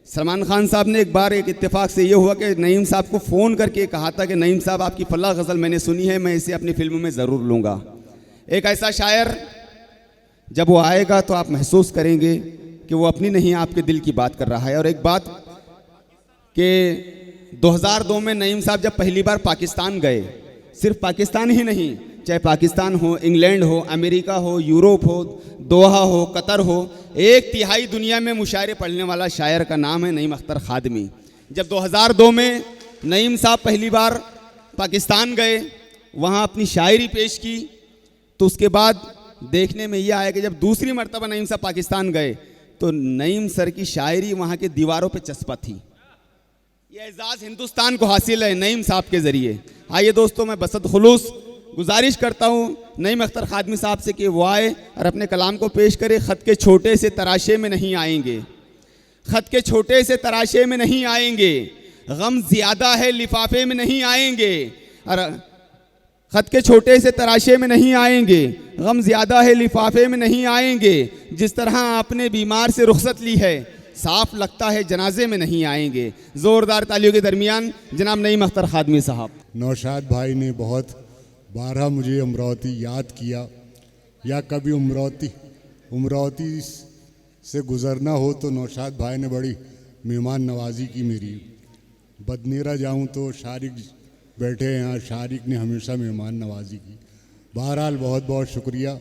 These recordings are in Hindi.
सलमान खान साहब ने एक बार एक इत्तेफाक से ये हुआ कि नईम साहब को फ़ोन करके कहा था कि नईम साहब आपकी फला गज़ल मैंने सुनी है, मैं इसे अपनी फिल्म में ज़रूर लूँगा। एक ऐसा शायर जब वो आएगा तो आप महसूस करेंगे कि वो अपनी नहीं आपके दिल की बात कर रहा है। और एक बात कि 2002 में नईम साहब जब पहली बार पाकिस्तान गए, सिर्फ पाकिस्तान ही नहीं, चाहे पाकिस्तान हो, इंग्लैंड हो, अमेरिका हो, यूरोप हो, दोहा हो, कतर हो, 1/3 दुनिया में मुशायरे पढ़ने वाला शायर का नाम है नईम अख्तर खादमी। जब 2002 में नईम साहब पहली बार पाकिस्तान गए, वहाँ अपनी शायरी पेश की, तो उसके बाद देखने में यह आया कि जब दूसरी मर्तबा नईम साहब पाकिस्तान गए तो नईम सर की शायरी वहाँ के दीवारों पे चस्पा थी। यह एजाज़ हिंदुस्तान को हासिल है नईम साहब के ज़रिए। आइए दोस्तों, मैं बसत खुलूस गुजारिश करता हूँ नईम अख्तर खादमी साहब से कि वो आए और अपने कलाम को पेश करे। ख़त के छोटे से तराशे में नहीं आएंगे, ख़त के छोटे से तराशे में नहीं आएंगे, गम ज़्यादा है लिफाफे में नहीं आएंगे। और ख़त के छोटे से तराशे में नहीं आएंगे, गम ज़्यादा है लिफाफे में नहीं आएंगे। जिस तरह आपने बीमार से रुखसत ली है, साफ लगता है जनाजे में नहीं आएंगे। ज़ोरदार तालियों के दरमियान जनाब नईम अख्तर खादमी साहब। नौशाद भाई ने बहुत बारहा मुझे अमरावती याद किया, या कभी अमरावती से गुज़रना हो तो नौशाद भाई ने बड़ी मेहमान नवाजी की मेरी। बदनेरा जाऊं तो शारिक बैठे हैं यहाँ, शारिक ने हमेशा मेहमान नवाजी की। बहरहाल बहुत बहुत शुक्रिया।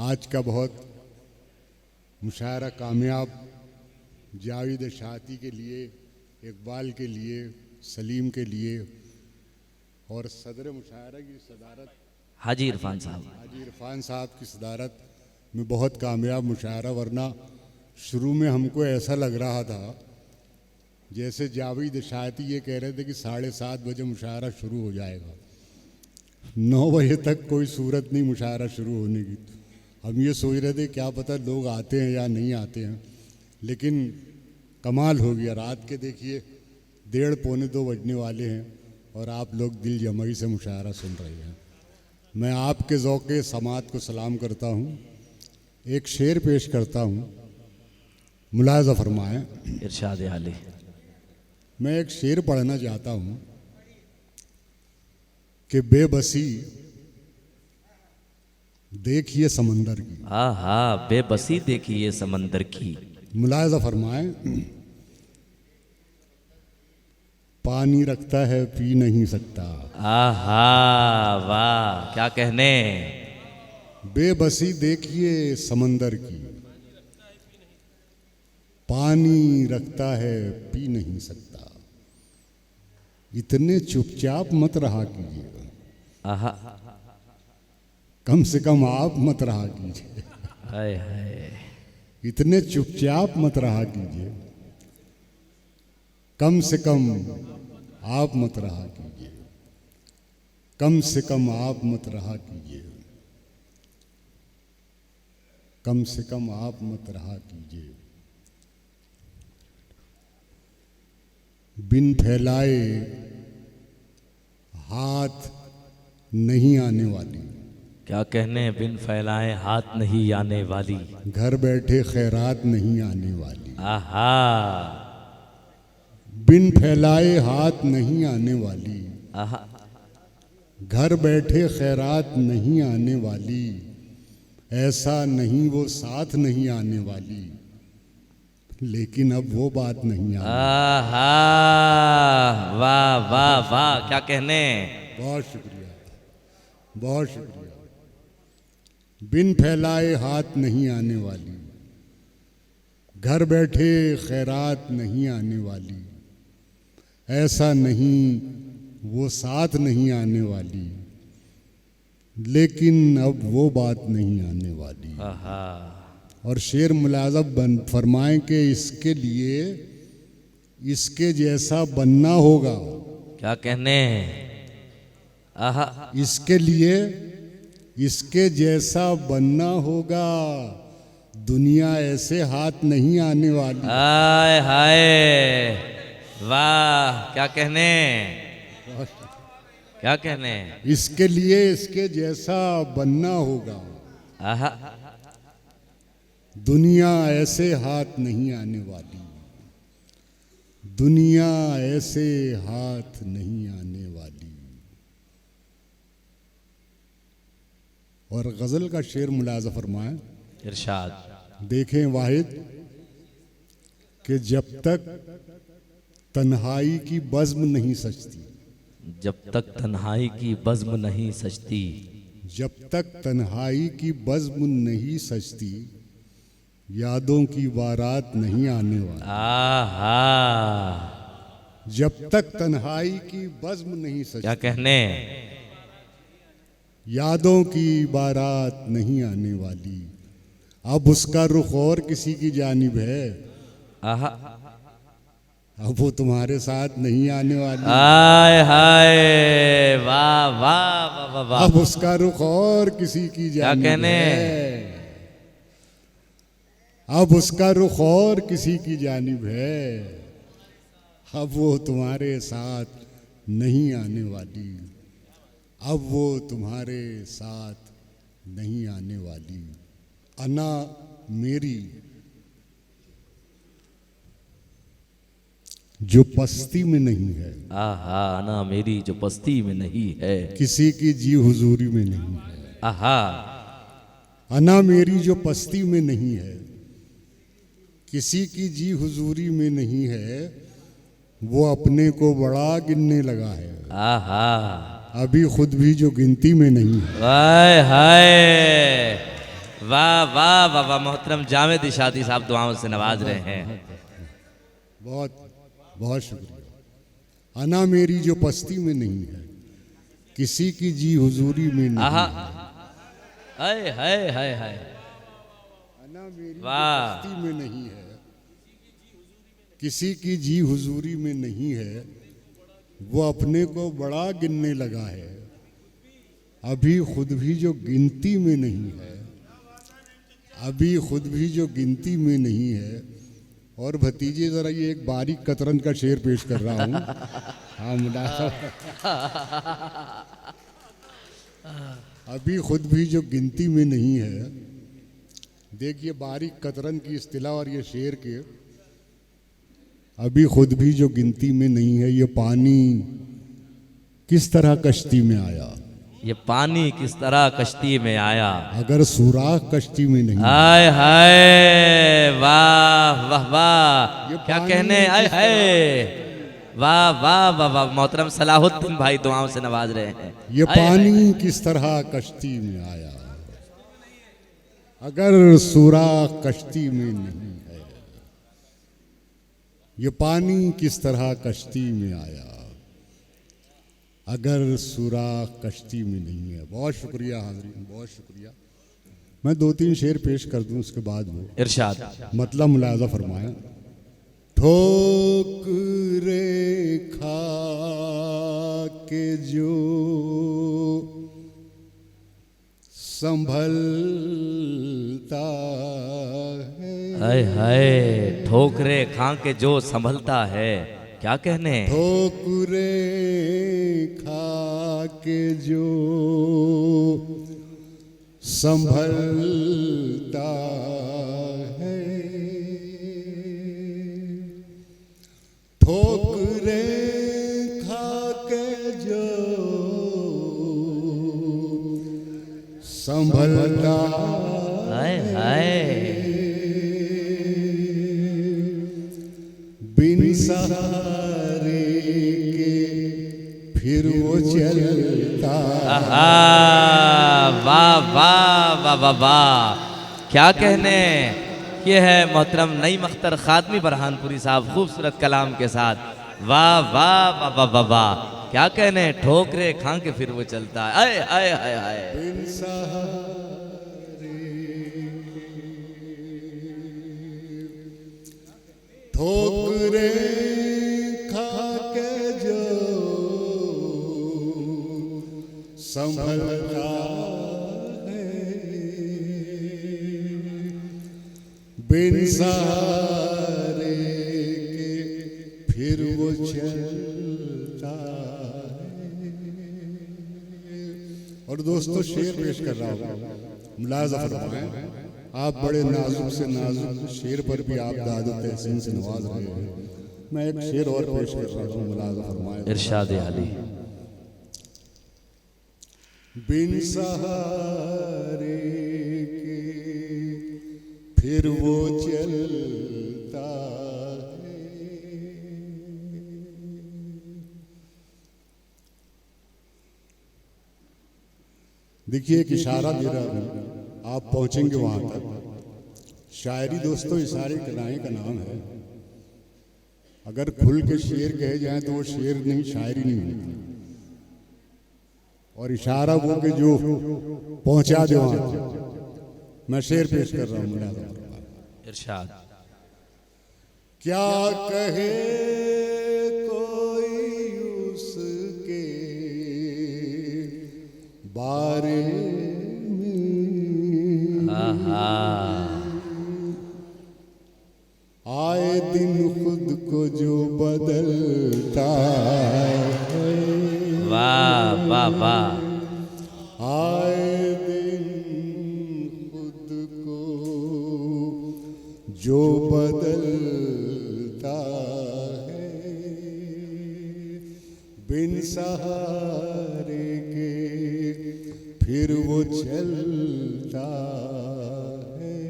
आज का बहुत मुशायरा कामयाब, जावेद शाती के लिए, इकबाल के लिए, सलीम के लिए, और सदर मुशायरा की सदारत हाजी इरफान साहब की सदारत में बहुत कामयाब मुशायरा। वरना शुरू में हमको ऐसा लग रहा था जैसे जावेद शाती ये कह रहे थे कि 7:30 बजे मुशायरा शुरू हो जाएगा, 9 बजे तक कोई सूरत नहीं मुशायरा शुरू होने की। हम ये सोच रहे थे क्या पता लोग आते हैं या नहीं आते हैं, लेकिन कमाल हो गया। रात के देखिए 1:30 पौने 2 बजने वाले हैं और आप लोग दिल जमाई से मुशायरा सुन रहे हैं। मैं आपके ज़ौक़े समात को सलाम करता हूँ। एक शेर पेश करता हूँ, मुलाज़ा फरमाएं। इरशाद आली। मैं एक शेर पढ़ना चाहता हूँ कि बेबसी देखिए समंदर की। आहा, बेबसी देखिए समंदर की। मुलाज़ा फरमाएं। पानी रखता है पी नहीं सकता। आहा, वाह क्या कहने। बेबसी देखिए समंदर की, पानी रखता है पी नहीं सकता। इतने चुपचाप मत रहा कीजिए, आहा, कम से कम आप मत रहा कीजिए। हाय हाय, इतने चुपचाप मत रहा कीजिए, कम से कम आप मत रहा कीजिए, कम से कम आप मत रहा कीजिए, कम से कम आप मत रहा कीजिए। बिन फैलाए हाथ नहीं आने वाली। क्या कहने, बिन फैलाए हाथ नहीं आने वाली। घर बैठे खैरात नहीं आने वाली। आहा, बिन फैलाए हाथ नहीं आने वाली। आहा, घर बैठे खैरात नहीं आने वाली। ऐसा नहीं वो साथ नहीं आने वाली, लेकिन अब वो बात नहीं आने। आहा, वाह वाह वाह क्या कहने। बहुत शुक्रिया, बहुत शुक्रिया। बिन फैलाए हाथ नहीं आने वाली, घर बैठे खैरात नहीं आने वाली। ऐसा नहीं वो साथ नहीं आने वाली, लेकिन अब वो बात नहीं आने वाली। आहा, और शेर मुलाज़ब फरमाएं कि इसके लिए इसके जैसा बनना होगा। क्या कहने। आहा, इसके लिए इसके जैसा बनना होगा। दुनिया ऐसे हाथ नहीं आने वाली। हाय हाय, वाह क्या कहने, क्या कहने। इसके लिए इसके जैसा बनना होगा। आहा, दुनिया ऐसे हाथ नहीं आने वाली। दुनिया ऐसे हाथ नहीं आने वाली। और गजल का शेर मुलाजा फरमाएं, इरशाद। देखें वाहिद कि जब तक तन्हाई की बज़्म नहीं सजती, जब तक तन्हाई की बज़्म नहीं सजती, जब तक तन्हाई की बज़्म नहीं सजती, यादों की बारात नहीं आने वाली। आहा, जब तक तन्हाई की बज़्म नहीं क्या सजती, कहने। यादों की बारात नहीं आने वाली। अब उसका रुख और किसी की जानिब है, आहा, अब वो तुम्हारे साथ नहीं आने वाली। हाय हाय, वाह वाह वाह वाह वाह। अब उसका रुख और किसी की जानिब कहने? है, अब उसका रुख और किसी की जानिब है, अब वो तुम्हारे साथ नहीं आने वाली, अब वो तुम्हारे साथ नहीं आने वाली। अना मेरी जो पस्ती में नहीं है, आहा, ना मेरी जो पस्ती में नहीं है, किसी की जी हुजूरी में नहीं है। आहा, अना मेरी जो पस्ती में नहीं है, किसी की जी हुजूरी में नहीं है, वो अपने को बड़ा गिनने लगा है, आहा, अभी खुद भी जो गिनती में नहीं है। हाय हाय, वाह वाह वाह वाह। मोहतरम जावेद इशादी साहब दुआओं से नवाज रहे हैं। बहुत बहुत शुक्रिया। अना मेरी जो पस्ती में नहीं है, किसी की जी हुजूरी में नहीं आहा, है, हाय हाय हाय हाय, अना मेरी जो वाह। पस्ती में नहीं है, किसी की जी हुजूरी में नहीं है, वो अपने को बड़ा गिनने लगा है, अभी खुद भी जो गिनती में नहीं है, अभी खुद भी जो गिनती में नहीं है। और भतीजे जरा ये एक बारीक कतरन का शेर पेश कर रहा हूँ। हाँ मुलाजा, अभी खुद भी जो गिनती में नहीं है। देखिए बारीक कतरन की इस्तिला और ये शेर के, अभी खुद भी जो गिनती में नहीं है। ये पानी किस तरह कश्ती में आया, ये पानी किस तरह कश्ती में आया, अगर सुराख कश्ती में नहीं। हाय हाय, वाह वाह वाह, ये क्या पानी कहने, हाय किस हाय, वाह वाह वाह वाह। मोहतरम सलाहुद्दीन भाई दुआओं से नवाज रहे हैं। ये हाय, हाय। पानी किस तरह कश्ती में आया, अगर सुराख कश्ती में नहीं है। ये पानी किस तरह कश्ती में आया, अगर सुराख कश्ती में नहीं है। बहुत शुक्रिया हाज़रीन, बहुत शुक्रिया। मैं 2-3 शेर पेश कर दूं, उसके बाद वो इरशाद। मतलब मुलाजा फरमाया। ठोकरे खा के जो संभलता है, हाय हाय, ठोकरे खा के जो संभलता है, क्या कहने। ठोकरे खा के जो संभलता है, ठोकरे खा के जो संभलता हाय हाय, बिन सहारे के फिर वो चलता। आहा, वाह वाह वाह वाह वाह, क्या कहने। ये है मोहतरम नईम अख्तर खादमी बरहानपुरी साहब खूबसूरत कलाम के साथ। वाह वाह वाह वाह वाह वाह, क्या कहने। ठोकरे खा के फिर वो चलता है, आय आय आय आय। बिन सहारे ठोकरे खा के जो संभलता है, बिन सहारे के फिर वो चलता है। और दोस्तों शेर पेश कर रहा हूँ, मुलाज़ा फरमाएं। आप बड़े नाजुक से नाजुक शेर पर भी आप दाद तहसीन से नवाज रहे हैं। मैं एक शेर और पेश कर रहा हूँ, मुलाज़ा फरमाए। इरशाद आली। बिन सहारे के फिर वो चलता है, देखिए एक इशारा दे रहा हूँ, आप पहुंचेंगे वहां तक। शायरी दोस्तों इशारे कलाएं का नाम है। अगर खुल के शेर कहे जाए तो वो शेर नहीं, शायरी नहीं होती। और इशारा वो कि जो पहुंचा दे वहां। मैं शेर पेश कर रहा हूँ। इरशाद। क्या कहे कोई उसके बारे में, आए दिन खुद को जो बदलता है। वाह वाह वाह। आए दिन खुद को जो बदलता है, बिन सहारे के फिर वो चलता है।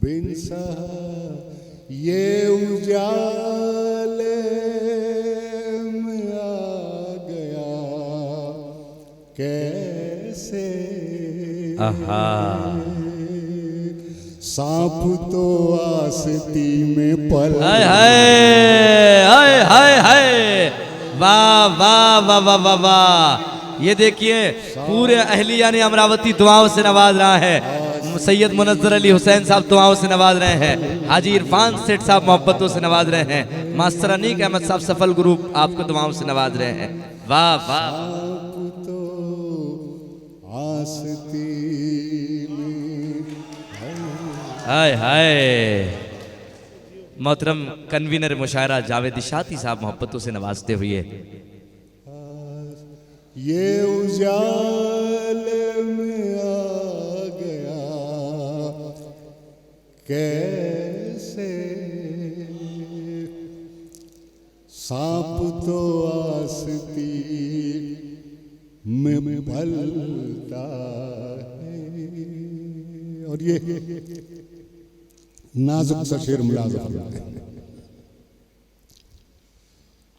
बिन सहारे ये उजाले में आ गया कैसे, सांप तो आस्ती में पल। हाय हाय हाय हाय हाय। वाह वाह वाह वाह वाह वाह। ये देखिए पूरे अहलिया ने अमरावती दुआओं से नवाज रहा है। सैयद मुनज़्ज़र अली हुसैन साहब दुआओं से नवाज रहे हैं। हाजी इरफान सेठ साहब मोहब्बतों से नवाज रहे हैं। मास्टर अनीक अहमद साहब सफल ग्रुप आपको दुआओं से नवाज रहे हैं। वाह वाह। सांप तो आस्ती में। हाय हाय। मोहतरम कन्वीनर मुशायरा जावेद इशाती साहब मोहब्बतों से नवाजते हुए ये उजाले में आ गया कैसे, सांप तो आस्ती में पलता है। और ये नाजुक सा शेर मुलाज़ा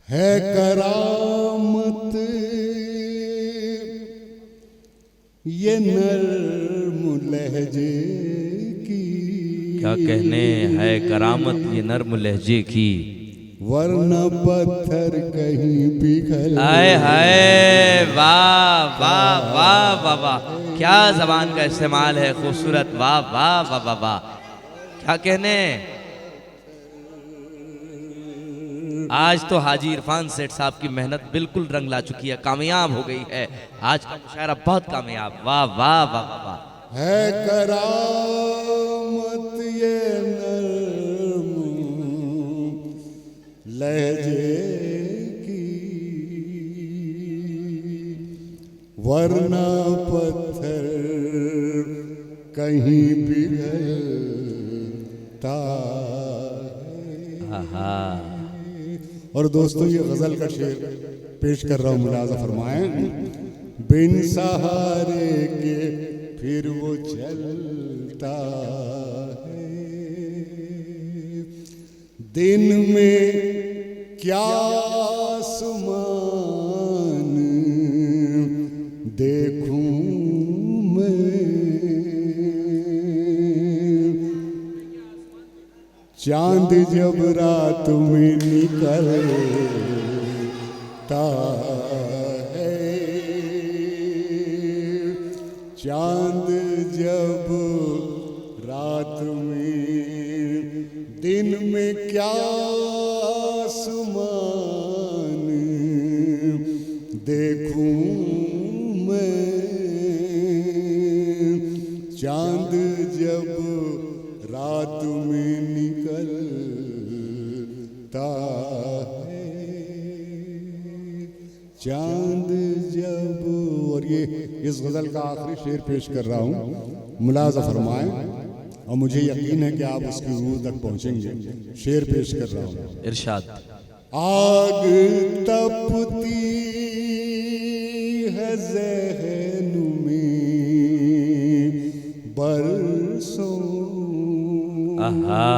है। करामत ये नर्म लहजे की, क्या कहने है करामत ये नर्म लहजे की, वरना पत्थर कहीं पिघल। हाय हाय। वाह वाह वाह वाह वाह। क्या जबान का इस्तेमाल है खूबसूरत। वाह वाह वाह वाह वाह। क्या कहने। आज तो हाजी इरफान सेठ साहब की मेहनत बिल्कुल रंग ला चुकी है, कामयाब हो गई है। आज का मुशायरा बहुत कामयाब। वाह वाह वाह वाह वाह। है करामत ये नर्म लहजे की, वरना पत्थर कहीं पिघलता है। और दोस्तों ये गजल का शेर पेश कर रहा हूं, मुलाज़ा फरमाएं। बिन सहारे के फिर वो चलता है, दिन में क्या आसमान देखूं मैं, चांद जब रात में निकलता है, चांद जब रात में, दिन में क्या आसमान देखूं मैं, चांद जब रात में निकलता है, चांद जब। और ये इस गजल का आखिरी शेर पेश कर रहा हूं, मुलाज़ा फरमाएं। और मुझे यकीन है कि आप उसकी रूह तक पहुंचेंगे। शेर पेश कर रहा हूं। इरशाद। आग तपती है ज़हन में बरसों। आहा,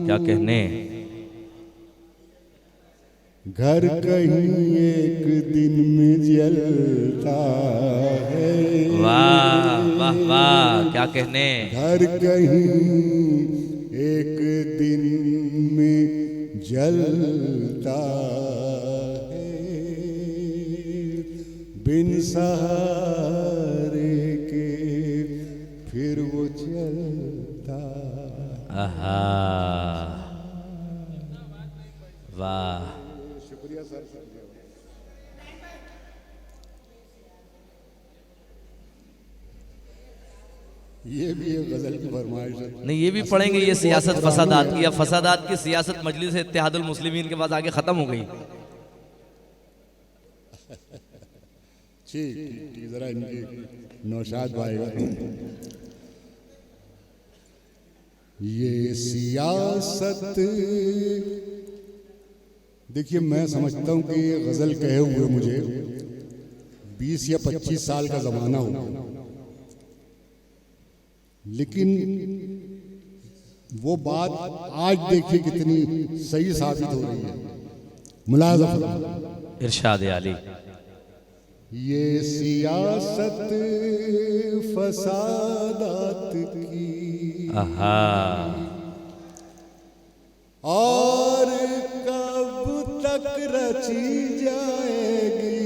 क्या कहने। घर कहीं एक दिन में जलता है। वाह वाह वाह, क्या कहने। घर कहीं एक दिन में जलता है, बिन सहारे के फिर वो चलता। आहा, वाह। शुक्रिया सर। ये भी एक गजल की फरमाइश है। नहीं, ये भी पढ़ेंगे। ये सियासत फसादात की, या फसादात की सियासत मजलिस इत्तेहादुल मुस्लिमीन के बाद आगे खत्म हो गई। ठीक ठीक, जरा इनके नौशाद भाई का। ये सियासत, देखिए मैं समझता हूं कि ये गजल कहे हुए मुझे 20 या 25 साल का जमाना हो, लेकिन वो बात आज देखिए कितनी सही साबित हो रही है। मुलाज़ा इरशाद आली। ये सियासत फसादात की, आहा, और कब तक रची जाएगी।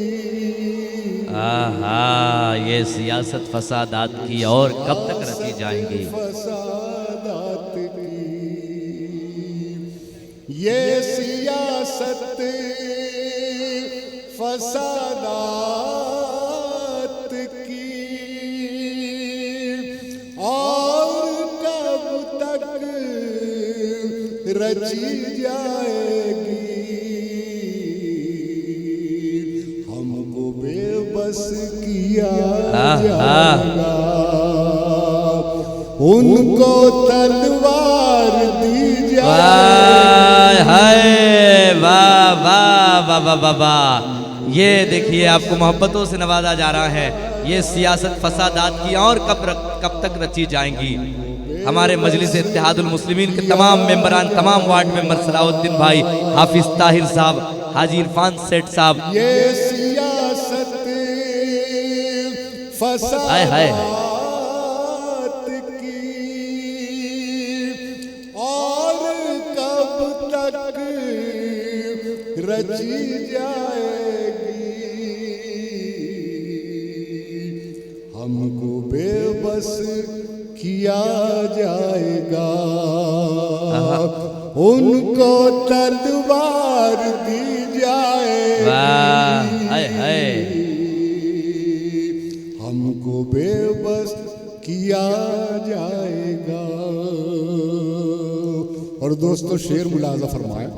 आहा, ये सियासत फसादात की और कब तक रची जाएंगी। फसादात की, ये सियासत फसादात की, और कब तक रची जाएगी। हमको बेबस किया जाएगा, उनको तलवार दी जाएगी। हाय, वाह वाह वाह वाह वाह वाह। ये देखिए, आपको मोहब्बतों से नवाजा जा रहा है। ये सियासत फसादात की और कब तक रची जाएंगी। हमारे मजलिस इत्तेहादुल मुस्लिमीन के तमाम मेंबरान, तमाम वार्ड मेंबर, सलाहुद्दीन भाई, हाफिज ताहिर साहब, हाजी इरफान सेठ साहब, ये सियासत हाय हाय, फसादात की, और कब तक रची जाएगी। हमको बेबस किया जाएगा, उनको तलवार दी जाएगी। वाह, हाय हाय, हमको बेबस किया जाएगा। और दोस्तों, शेर मुलाजा फरमाया।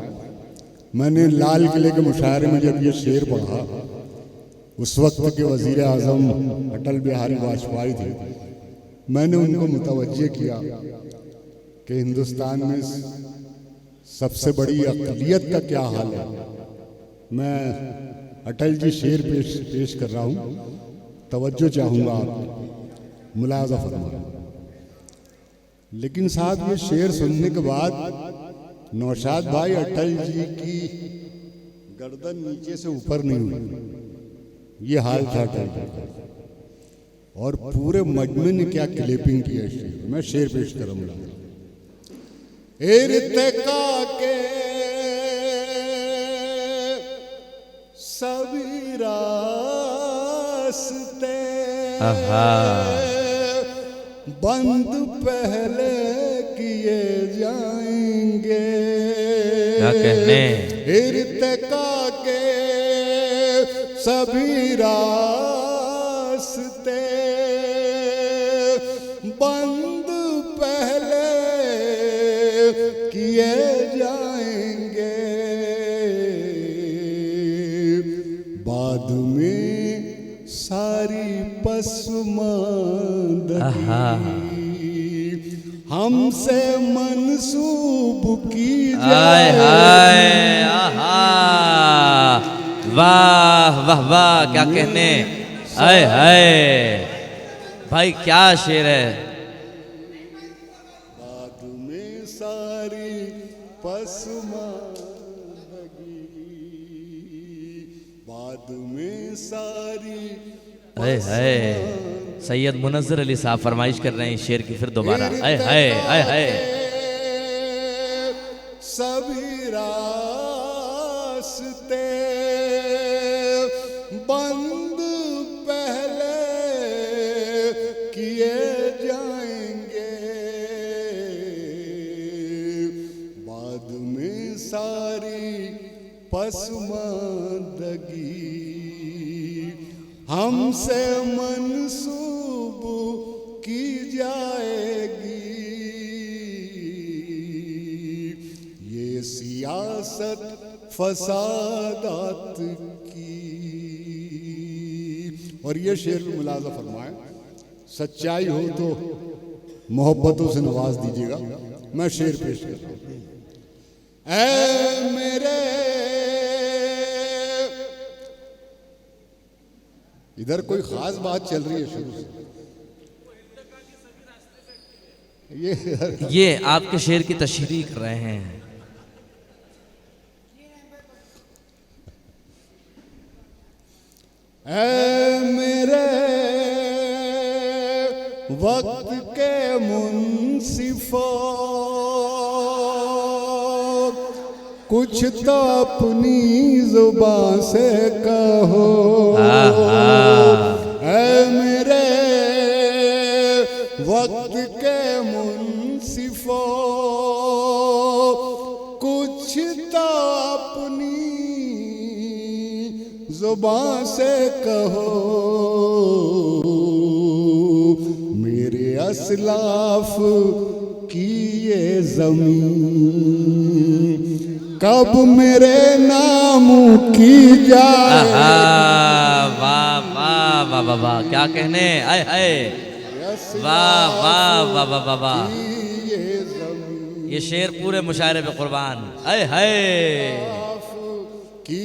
मैंने लाल किले के मुशायरे में जब ये शेर पढ़ा, उस वक्त के वजीर आजम अटल बिहारी वाजपेयी थे। मैंने उनको मुतवज्जे किया कि हिंदुस्तान में सबसे बड़ी अक़लियत का क्या हाल है। मैं अटल जी शेर पेश कर रहा हूँ, तवज्जो चाहूँगा आप, मुलाज़ा फरमाएं। लेकिन साहब, ये शेर सुनने के बाद नौशाद भाई, अटल जी की गर्दन नीचे से ऊपर नहीं हुई। ये हाल था अटल जी का। और पूरे मजमे ने क्या क्लिपिंग की है शेर। मैं शेर पेश करूँगा। इर्तिका के सभी रास्ते बंद पहले किए जाएंगे। क्या कहने। इर्तिका के सभी रास्ते बंद पहले किए जाएंगे, बाद में सारी पसमानदगी हमसे मंसूब की हाय जाए। हाय आहा, वाह वाह वाह, क्या कहने, हाय हाय भाई क्या शेर है। बाद में सारी पसमानगी, बाद में सारी हाय हाय, सैयद मुनज़्ज़र अली साहब फरमाइश कर रहे हैं इस शेर की फिर दोबारा। हाय हाय हाय हाय, सभी रास्ते बंद पहले किए जाएंगे, बाद में सारी पसमानदगी हमसे मंसूब की जाएगी। ये सियासत फसादात की। और ये शेर भी मुलाजा फरमाए, सच्चाई हो तो मोहब्बतों से नवाज दीजिएगा। मैं शेर पेश कर रहा हूं। ऐ मेरे, इधर कोई खास बात चल रही है शुरू से। ये आपके शेर की तशरीह कर रहे हैं। ऐ मेरे वक्त के मुंसिफो, कुछ तो अपनी जुबान से कहो। ऐ मेरे वक्त के मुंसिफो, कुछ तो अपनी जुबान से कहो। मेरे असलाफ की ये जमीन कब मेरे नाम की जाए। वाह वाह वाह वाह वाह, क्या कहने, आय हाय, वाह वाह वाह वाह वाह वाह, ये शेर पूरे मुशायरे पे कुर्बान। आय हाय की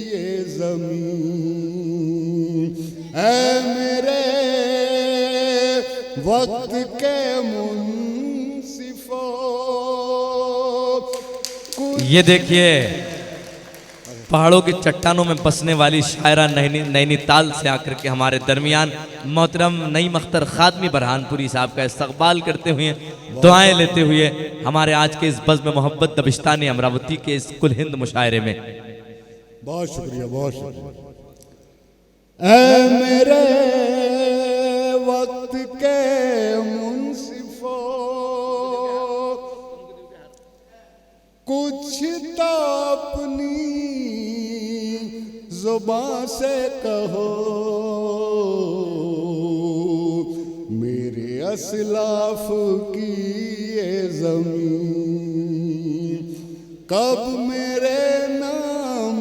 ये जमीन, ऐ मेरे वक्त के मुंसिफो। ये देखिए, पहाड़ों की चट्टानों में बसने वाली शायरा नैनीताल से आकर के हमारे दरमियान मोहतरम नईम अख्तर खादमी बरहानपुरी साहब का इस्तकबाल करते हुए, दुआएं लेते हुए हमारे आज के इस बज़्म मोहब्बत दबिस्तान अमरावती के इस कुल हिंद मुशायरे में। बहुत शुक्रिया, बहुत शुक्रिया। ऐ मेरे वक्त के मुंसिफो, कुछ तो अपनी जुबान से कहो। मेरे असलाफ की ये जमीन कब मेरे नाम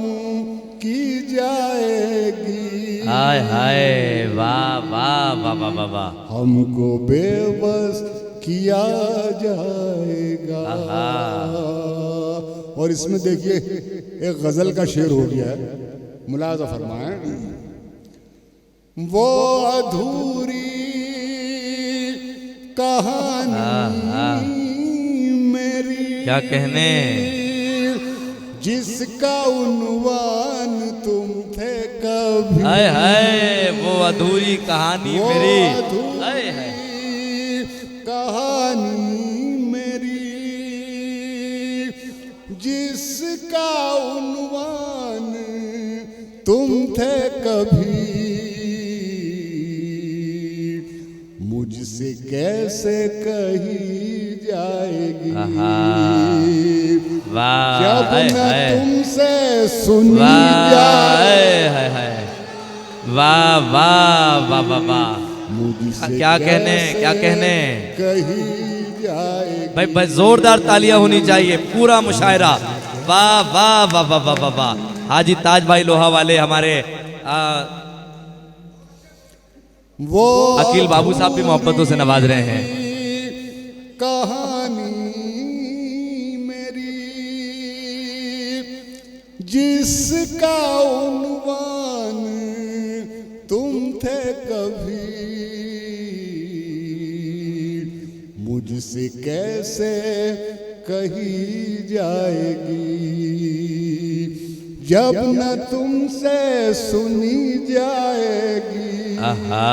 की जाएगी। हाय हाय, वाह वाह वाह वाह वाह वाह, हमको बेबस किया जाएगा। और इसमें देखिए एक गजल का शेर हो गया है, मुलाजा फरमाएं। वो अधूरी कहानी मेरी, क्या कहने, जिसका उन्वान तुम थे कभी। हाय हाय, वो अधूरी कहानी वो मेरी, अधूरी हाय हाय, कहानी मेरी, जिसका उन्वान तुम थे कभी। मुझसे कैसे कही जाएगी वाह, जब हाय न हाय, तुमसे सुनी वाह, जाए। हाय हाय, वाह वाह वाह वाह वाह, मुझसे क्या कहने, क्या कहने कही जाएगी। भाई, भाई जोरदार तालियां होनी चाहिए, पूरा मुशायरा। वाह वाह वाह वाह वाह वाह वाह। हाजी ताज भाई लोहा वाले हमारे वो अकील बाबू साहब भी मोहब्बतों से नवाज रहे हैं। कहानी मेरी, जिसका उन्वान तुम थे कभी, मुझसे कैसे कही जाएगी जब न तुमसे सुनी जाएगी। आहा,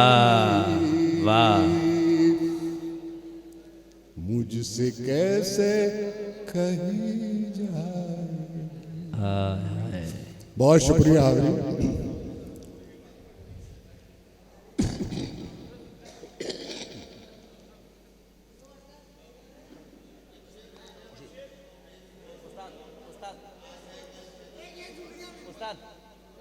वाह, मुझसे कैसे कही जाए। बहुत शुक्रिया हाज़रीन।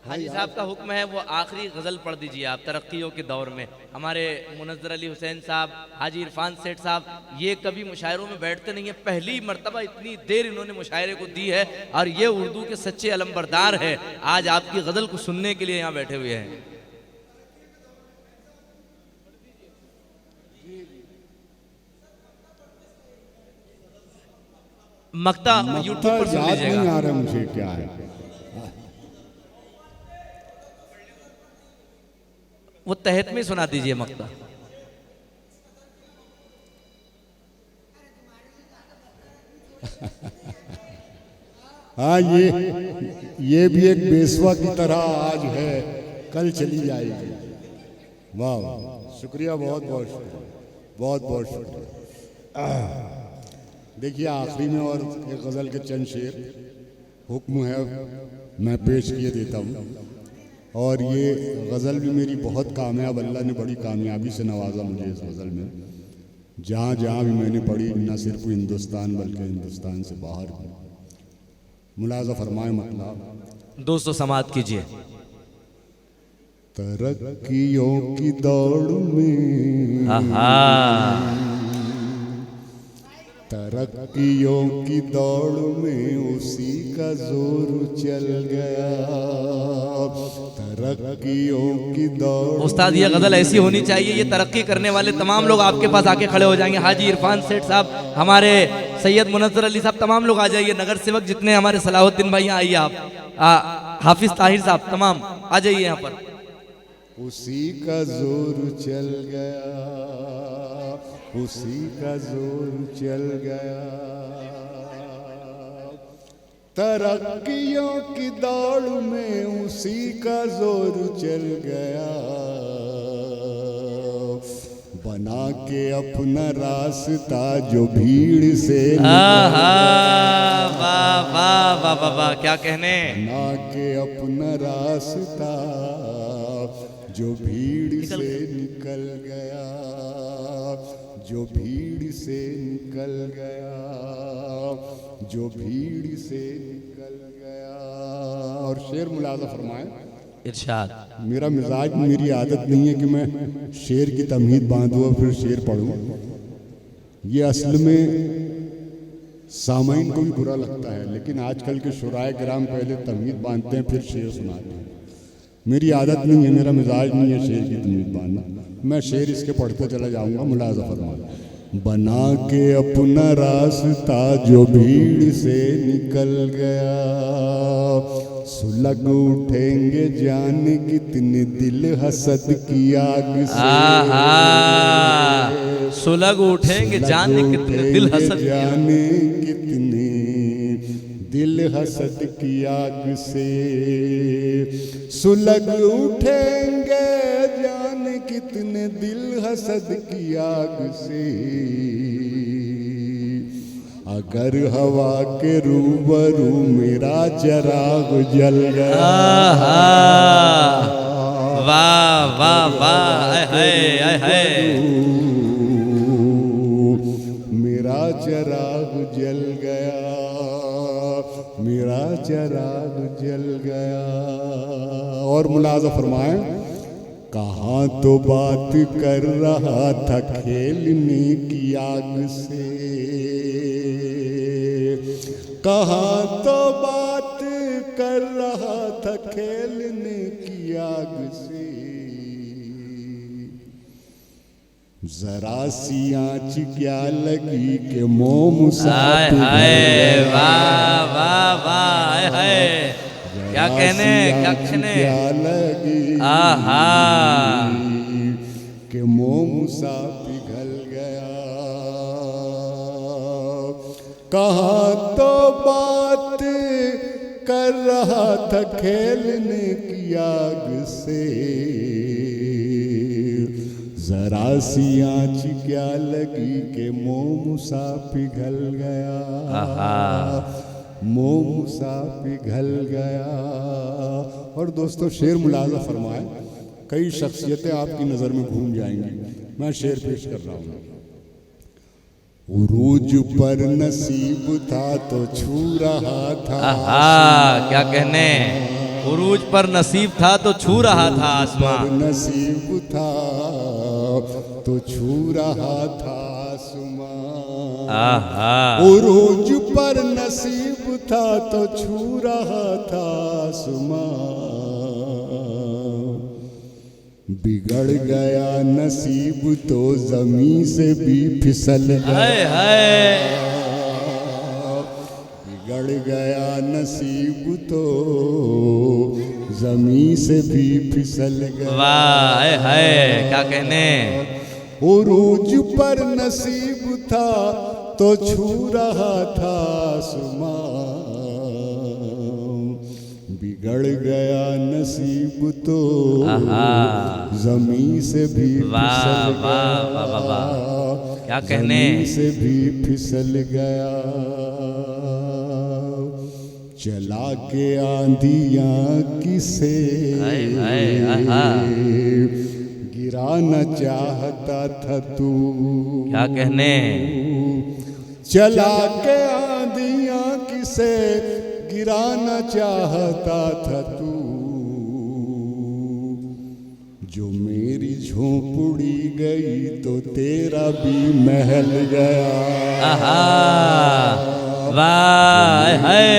हाजी साहब का हुक्म है वो आखिरी गज़ल पढ़ दीजिए आप तरक्कियों के दौर में। हमारे मुनज़्ज़र अली हुसैन साहब, हाजी इरफान सेठ साहब, ये कभी मुशायरों में बैठते नहीं है, पहली मर्तबा इतनी देर इन्होंने मुशायरे को दी है और ये उर्दू के सच्चे अलमबरदार है। आज आपकी गज़ल को सुनने के लिए यहाँ बैठे हुए हैं। मक्ता यूट्यूब पर सुन याद नहीं लीजिएगा। आ रहा मुझे क्या है। वो तहत में सुना दीजिए मक्ता। हाँ, ये भी एक बेसवा की तरह आज है, कल चली जाएगी। वाह वाह, शुक्रिया, बहुत बहुत शुक्रिया, बहुत बहुत शुक्रिया। देखिए आखिरी में और एक गज़ल के चंद शेर हुक्म है मैं पेश किए देता हूँ। और ये गज़ल भी मेरी बहुत कामयाब, अल्लाह ने बड़ी कामयाबी से नवाजा मुझे इस गज़ल में। जहाँ जहाँ भी मैंने पढ़ी, न सिर्फ हिंदुस्तान बल्कि हिंदुस्तान से बाहर भी। मुलाज़ा फरमाए मतलब। दोस्तों समाअत कीजिए। तरक्कियों की दौड़ में, तरक्कियों की दौड़ में उसी का जोर चल गया। तरक्कियों की दौड़। उस्ताद ये गज़ल ऐसी होनी चाहिए, ये तरक्की करने वाले तमाम लोग आपके पास आके खड़े हो जाएंगे। हाजी इरफान सेठ साहब, हमारे सैयद मुनज़्ज़र अली साहब, तमाम लोग आ जाइए। नगर सेवक जितने हमारे सलाहुद्दीन भाई आइए आप, हाफिज ताहिर साहब, तमाम आ जाइए यहाँ पर। उसी का जोर चल गया, उसी का जोर चल गया। तरक्कियों की दौड़ में उसी का जोर चल गया। बना के अपना रास्ता जो भीड़ से, वाह वाह वाह वाह वाह, क्या कहने। बना के अपना रास्ता जो भीड़ से निकल गया, जो भीड़ से निकल गया, जो भीड़ से निकल गया। और शेर मुलाज़ा फरमाए। इरशाद। मेरा मिजाज, मेरी आदत नहीं है कि मैं शेर की तमहीद बांधूँ और फिर शेर पढ़ूँ। ये असल में सामाइन को भी बुरा लगता है, लेकिन आजकल के शुराए किराम पहले तमहीद बांधते हैं फिर शेर सुनाते हैं। मेरी आदत नहीं है, मेरा मिजाज नहीं है शेर की तमहीद बांधना। मैं शेर इसके पढ़ते चला जाऊँगा। मुलाज़ा फरमाए। बना के अपना रास्ता जो भीड़ से निकल गया, सुलग उठेंगे जाने कितने दिल हसद की आग से। सुलग उठेंगे जाने कितने दिल हसद, जाने कितने दिल हसद की आग से। सुलग उठेंगे जाने कितने दिल हसद की आग से। अगर हवा के रूबरू मेरा चिराग जल गया। वाह वाह वाह, मेरा चिराग जल गया, मेरा चिराग जल गया। और मुलाज़ा फरमाए। कहाँ तो बात कर रहा था खेलने की आग से, कहाँ तो बात कर रहा था खेलने की आग से। जरा सी आँच क्या लगी कि मोम हाय मुसाफिर हाय वाह वाह वाह हाय हाय क्या कहने क्या कहने क्या लगी आहा कि मोम सा पिघल गया। कहाँ तो बात कर रहा था खेलने की आग से, जरा सी आँच क्या लगी कि मोम सा पिघल गया, मोम सा पिघल गया। और दोस्तों शेर मुलाजा फरमाए, कई शख्सियतें आपकी नज़र में घूम जाएंगी। मैं शेर पेश कर रहा हूँ। उरूज पर नसीब था तो छू रहा था, आहा क्या कहने उरूज पर नसीब था तो छू रहा था आसमां, पर नसीब था तो छू रहा था आसमां। आहा उरूज पर नसीब था तो छू रहा था आसमां, बिगड़ गया नसीब तो जमीन से भी फिसल हाय गया, हाय बिगड़ गया नसीब तो जमीन से भी फिसल गया। वाह हाय हाय क्या कहने उरूज पर नसीब था तो छू रहा था आसमां, बिगड़ गया नसीब तो जमीन से भी वाह फिसल वाह गया, वाह वाह वाह क्या कहने जमीन से भी फिसल गया। चला के आंधियां किसे हाय हाय आहा गिराना चाहता था तू, क्या कहने चला के आंधियां किसे गिराना चाहता था तू, जो मेरी झोंपड़ी गई तो तेरा भी महल गया। आहा वाह हाय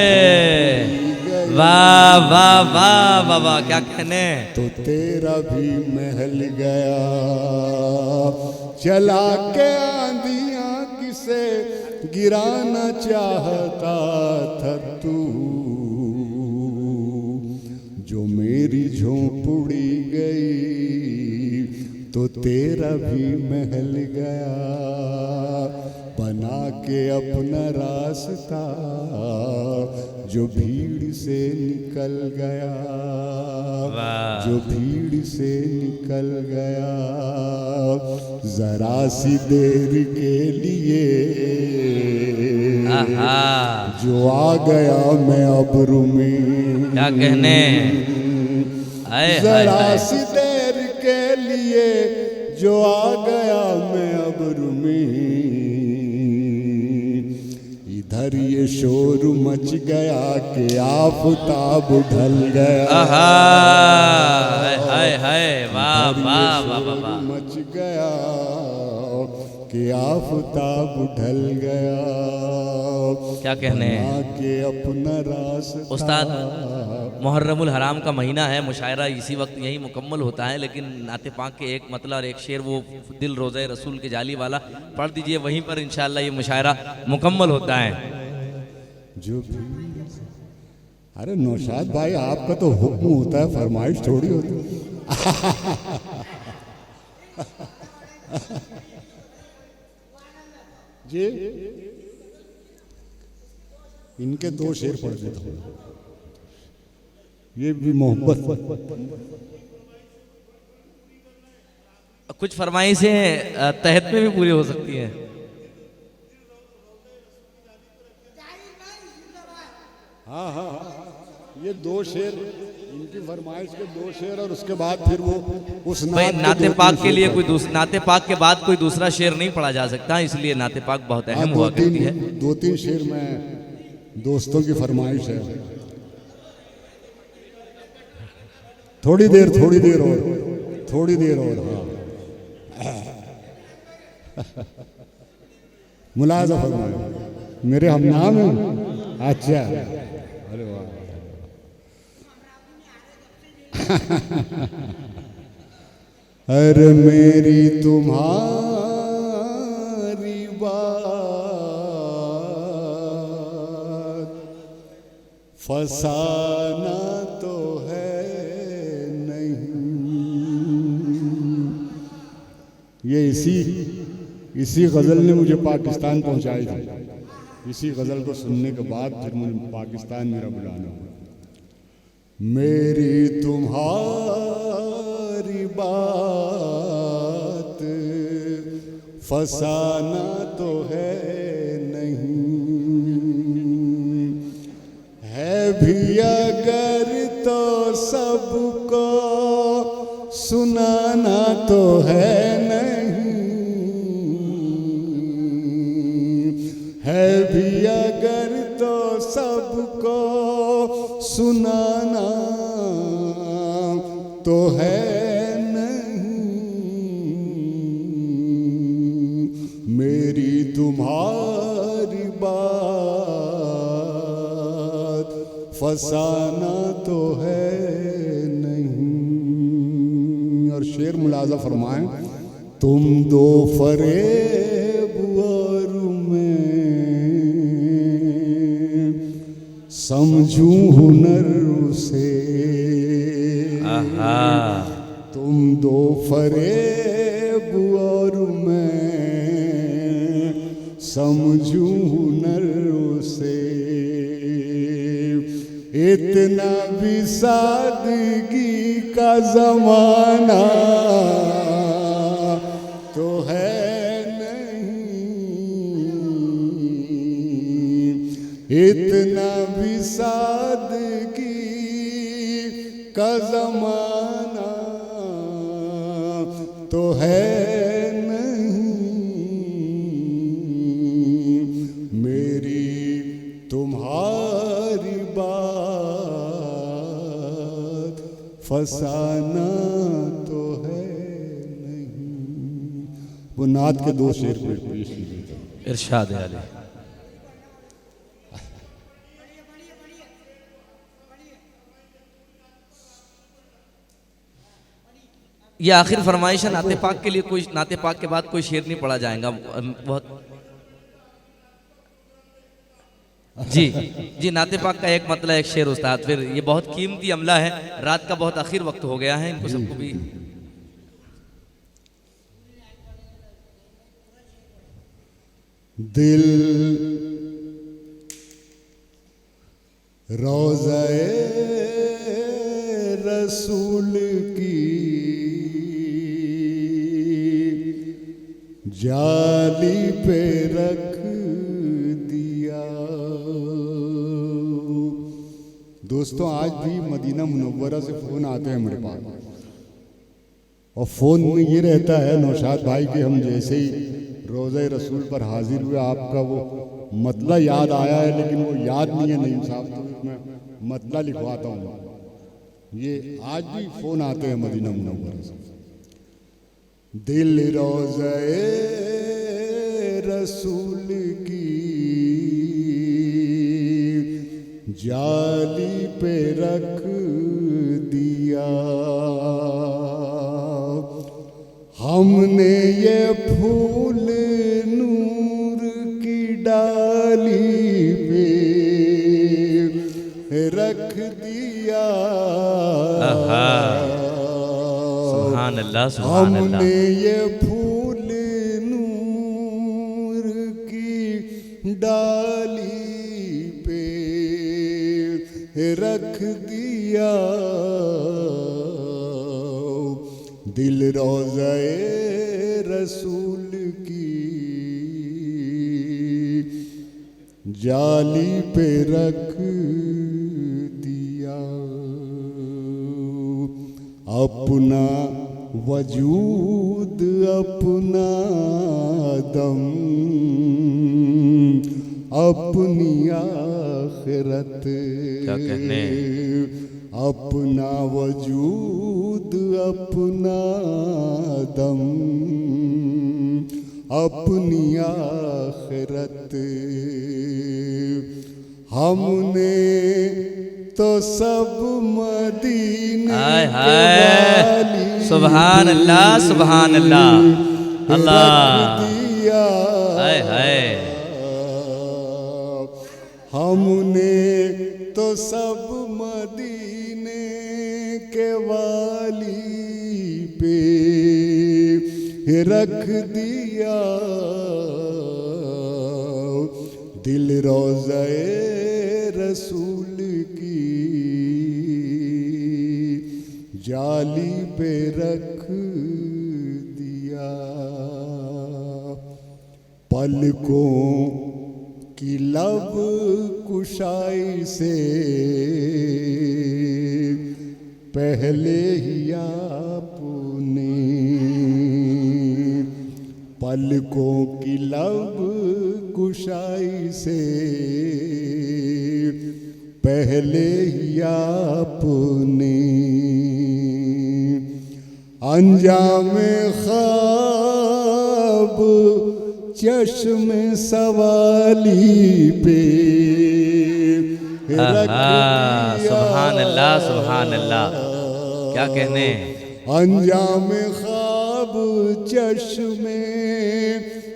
वाह वाह वाह वाह वाह क्या कहने तो तेरा भी महल गया। चला के आंधियां किसे गिराना चाहता था तू, जो मेरी झोंपड़ी गई तो तेरा भी महल गया। बना के अपना रास्ता जो भीड़ से निकल गया, जो भीड़ से निकल गया, जरा सी देर के लिए जो आ गया मैं अब्रू में। क्या कहने जरा सी देर के लिए जो आ गया मैं अब्रू में, इधर ये शोर मच गया कि आफताब ढल गया। हाय हाय वाह वाह वाह वाह वाह मच गया कि आफताब ढल गया। क्या कहने के अपना रास्ता। उस्ताद मुहर्रमुल हराम का महीना है, मुशायरा इसी वक्त यही मुकम्मल होता है, लेकिन नाते पाक के एक मतलब और एक शेर वो दिल रोज़े रसूल के जाली वाला पढ़ दीजिए, वहीं पर इंशाअल्लाह ये मुशायरा मुकम्मल होता है। जो अरे नौशाद भाई आपका तो हुक्म होता है, फरमाइश थोड़ी होती। जी इनके दो शेर पढ़ देता हूँ, ये भी मोहब्बत। कुछ फरमाइशें तहत में भी पूरी हो सकती हैं। हाँ हाँ हाँ, ये दो शेर इनकी फरमाइश के दो शेर, और उसके बाद फिर वो उस भाई नाते पाक के लिए कोई दूसरा, नाते पाक के बाद कोई दूसरा शेर नहीं पढ़ा जा सकता, इसलिए नाते पाक बहुत अहम हुआ करती है। दो तीन शेर में दोस्तों की फरमाइश है। थोड़ी देर और, थोड़ी देर और। हाँ मुलाजा फरमाए, मेरे हम नाम हैं। अच्छा अरे वाह। अरे मेरी तुम्हारी फसाना तो है नहीं। ये इसी गज़ल ने मुझे पाकिस्तान पहुंचाई थी। इसी गज़ल को सुनने के बाद फिर मुझे पाकिस्तान मेरा बुलाना हुआ। मेरी तुम्हारी बात फसाना तो है नहीं, है भी अगर तो सबको सुनाना तो है नहीं, है भी अगर तो सबको सुनाना तो है नहीं, मेरी तुम्हारी बात फसाना तो है नहीं। और शेर मुलाजा फरमाएं, तुम दो फरेब और मैं समझूं हुनर से, तुम दो फरेब और मैं समझूं हुनर से, इतना भी सादगी का जमाना तो है नहीं, इतना भी सादगी का जमाना तो है नहीं, मेरी तुम्हारी बात फसाना तो है नहीं। वो नात के दो शेर पेश कीजिए। इरशाद आले। ये आखिर फरमाइश है नाते पाक के लिए। कोई नाते पाक के बाद कोई शेर नहीं पढ़ा जाएगा। बहुत जी नाते पाक का एक मतलब एक शेर उस्ताद। फिर ये बहुत कीमती अमला है, रात का बहुत आखिर वक्त हो गया है, इनको सबको भी दिल रोज़े रसूल की जाली पे रख दिया। दोस्तों, आज भी मदीना मुनव्वरा से फ़ोन आते हैं मेरे पास, और फ़ोन में ये रहता है नौशाद भाई कि हम जैसे ही रोज़े रसूल पर हाजिर हुए आपका वो मतला याद आया है, लेकिन वो याद नहीं है नईम साहब, तो मैं मतला लिखवाता हूँ। ये आज भी फ़ोन आते हैं मदीना मुनव्वरा से। दिल रोज़े रसूल की जाली पे रख दिया, हमने ये फूल नूर की डाली पे रख दिया। सुभान अल्लाह, सुभान अल्लाह। हमने ये फूल नूर की डाली पे रख दिया, दिल रोज़े रसूल की जाली पे रख दिया। अपना वजूद अपना दम अपनी आखिरत, क्या कहने, अपना वजूद अपना दम अपनी आखिरत, हमने तो सब मदीने के वाली सुभान अल्लाह, सुभान अल्लाह, अल्लाह दिया। हाय हाय। हमने तो सब मदीने के वाली पे रख दिया, दिल रोज़े रसूल की जाली पे रख दिया। पलकों की लब कुशाई से पहले ही आपने, पलकों की लब कुशाई से पहले ही आपने अंजाम ख्वाब चश्मे सवाली पे रख दिया। सुभान अल्लाह, सुभान अल्लाह, क्या कहने। अंजाम ख्वाब चश्मे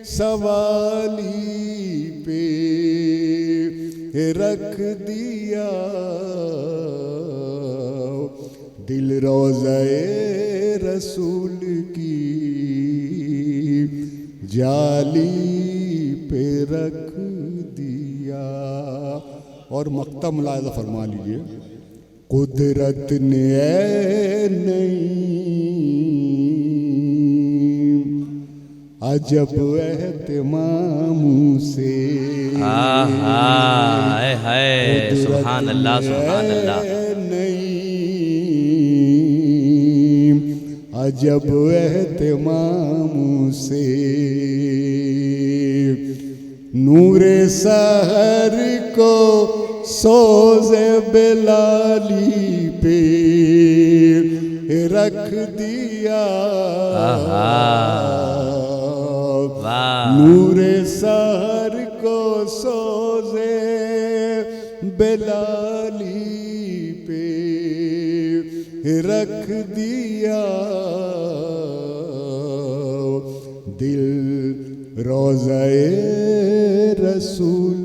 सवाली पे रख दिया, दिल रोज़े रसूल की जाली पे रख दिया। और मक्ता मुलाहिज़ा फरमा लीजिए, कुदरत ने नहीं अजब एहतिमाम से, है सुभान अल्लाह, सुभान अल्लाह, अजब एहतिमाम से नूरे सहर को सोज़े बिलाली पे रख दिया, नूरे सहर को सोज़े बिलाली पे रख दिया, दिल रोज़े रसूल